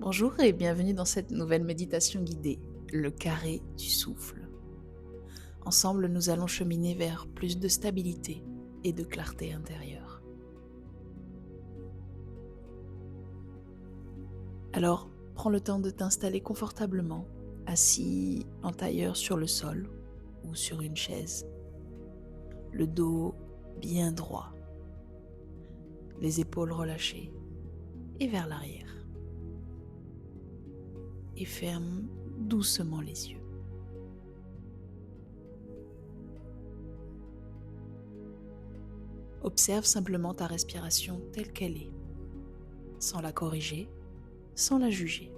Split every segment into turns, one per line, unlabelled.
Bonjour et bienvenue dans cette nouvelle méditation guidée, le carré du souffle. Ensemble, nous allons cheminer vers plus de stabilité et de clarté intérieure. Alors, prends le temps de t'installer confortablement, assis en tailleur sur le sol ou sur une chaise, le dos bien droit, les épaules relâchées et vers l'arrière. Et ferme doucement les yeux. Observe simplement ta respiration telle qu'elle est, sans la corriger, sans la juger.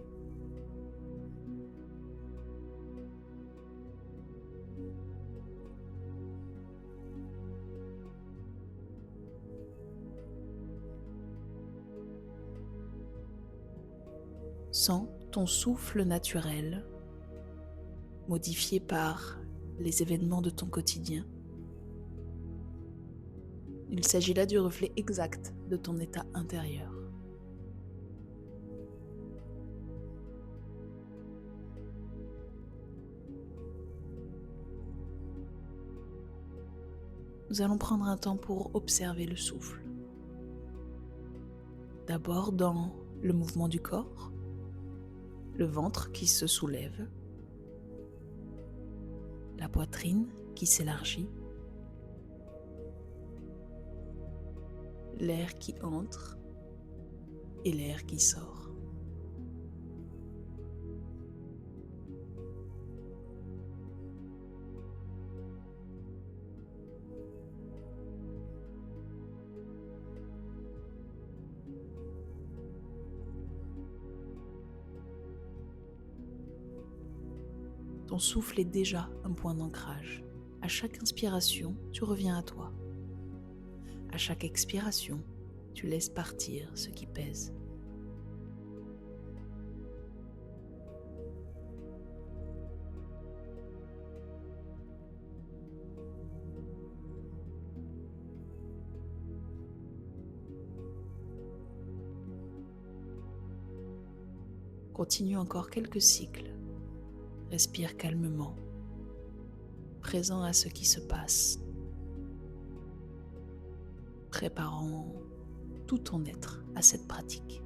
Sens ton souffle naturel, modifié par les événements de ton quotidien. Il s'agit là du reflet exact de ton état intérieur. Nous allons prendre un temps pour observer le souffle. D'abord dans le mouvement du corps, le ventre qui se soulève, la poitrine qui s'élargit, l'air qui entre et l'air qui sort. Ton souffle est déjà un point d'ancrage. À chaque inspiration, tu reviens à toi. À chaque expiration, tu laisses partir ce qui pèse. Continue encore quelques cycles. Respire calmement, présent à ce qui se passe, préparant tout ton être à cette pratique.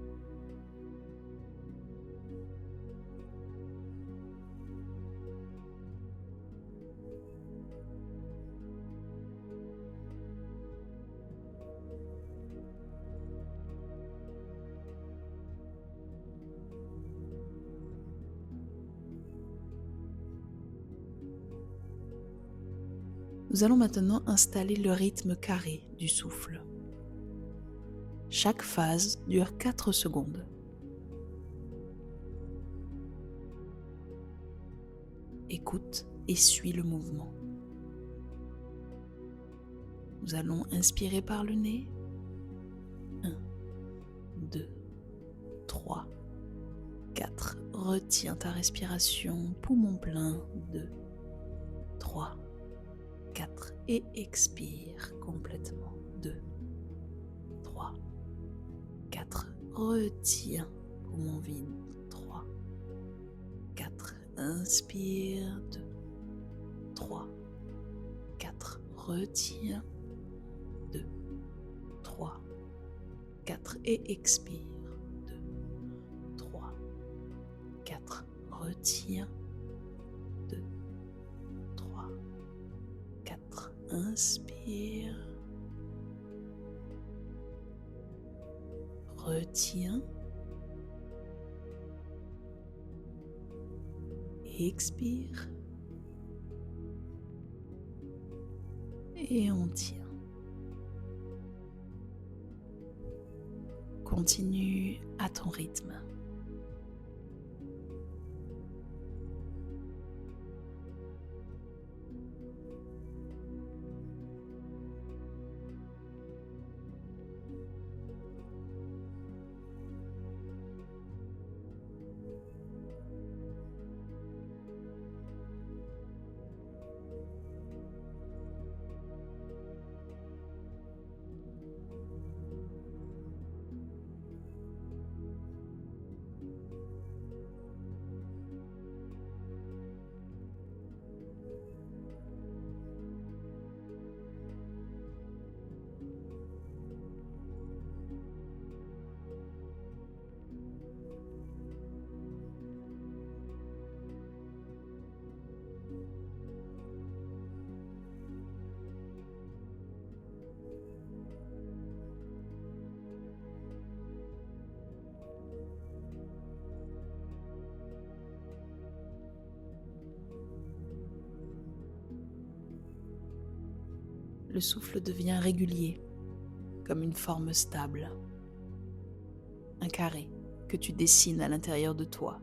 Nous allons maintenant installer le rythme carré du souffle. Chaque phase dure 4 secondes. Écoute et suis le mouvement. Nous allons inspirer par le nez. 1, 2, 3, 4. Retiens ta respiration, poumon plein. 2, 3, 4. Et expire complètement. 2, 3, 4. Retiens, poumon vide. 3, 4. Inspire. 2, 3, 4. Retiens. 2, 3, 4. Et expire. 2, 3, 4. Retiens. 2, 3, 4. Inspire. Retiens. Expire. Et on tient. Continue à ton rythme. le souffle devient régulier, comme une forme stable, un carré que tu dessines à l'intérieur de toi.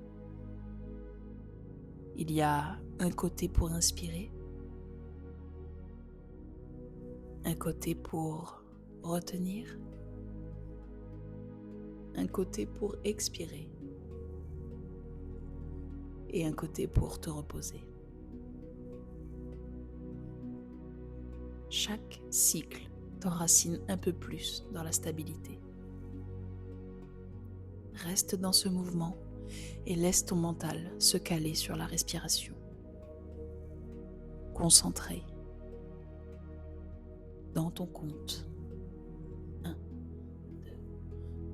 Il y a un côté pour inspirer, un côté pour retenir, un côté pour expirer et un côté pour te reposer. Chaque cycle t'enracine un peu plus dans la stabilité. Reste dans ce mouvement et laisse ton mental se caler sur la respiration. Concentré dans ton compte. 1, 2,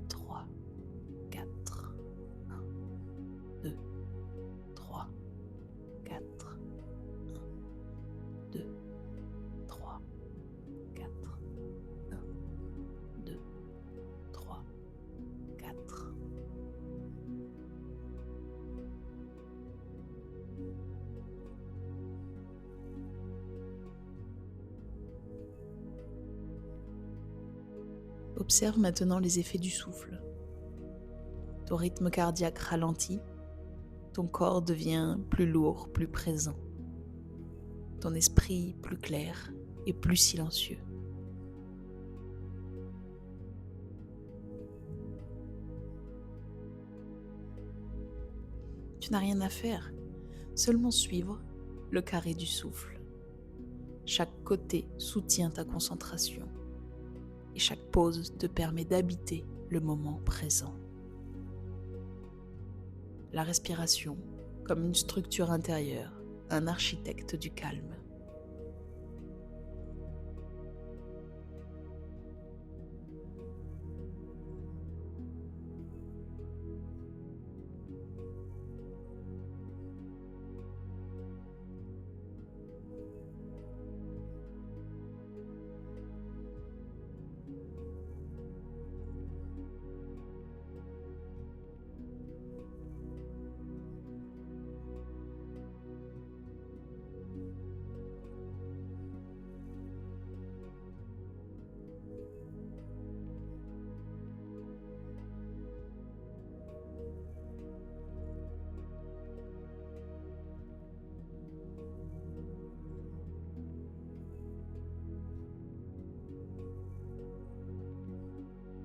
3, 4. 1, 2, 3, 4. 1, 2, 3, 4. 1, 2, 3, 4. Observe maintenant les effets du souffle. Ton rythme cardiaque ralentit, ton corps devient plus lourd, plus présent, ton esprit plus clair et plus silencieux. Tu n'as rien à faire, seulement suivre le carré du souffle. Chaque côté soutient ta concentration et chaque pause te permet d'habiter le moment présent. La respiration, comme une structure intérieure, un architecte du calme.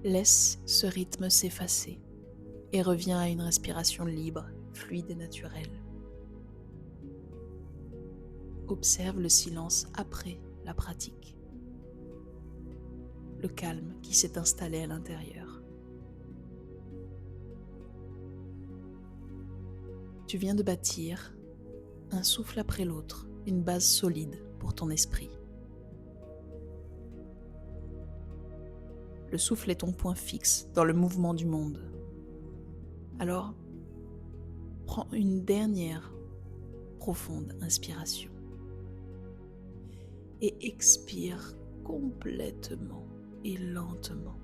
Laisse ce rythme s'effacer et reviens à une respiration libre, fluide et naturelle. Observe le silence après la pratique, le calme qui s'est installé à l'intérieur. Tu viens de bâtir, un souffle après l'autre, une base solide pour ton esprit. Le souffle est ton point fixe dans le mouvement du monde. Alors, prends une dernière profonde inspiration et expire complètement et lentement.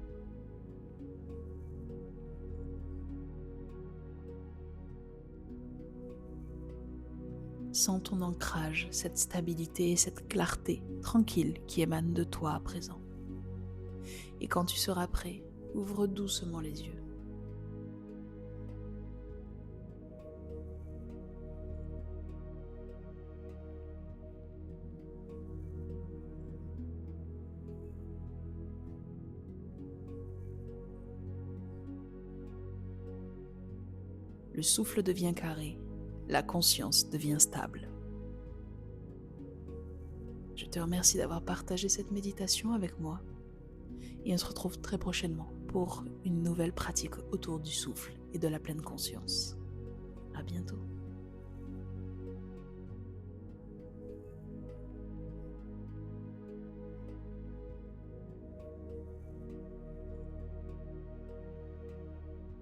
Sens ton ancrage, cette stabilité et cette clarté tranquille qui émane de toi à présent. Et quand tu seras prêt, ouvre doucement les yeux. Le souffle devient carré, la conscience devient stable. Je te remercie d'avoir partagé cette méditation avec moi. Et on se retrouve très prochainement pour une nouvelle pratique autour du souffle et de la pleine conscience. À bientôt.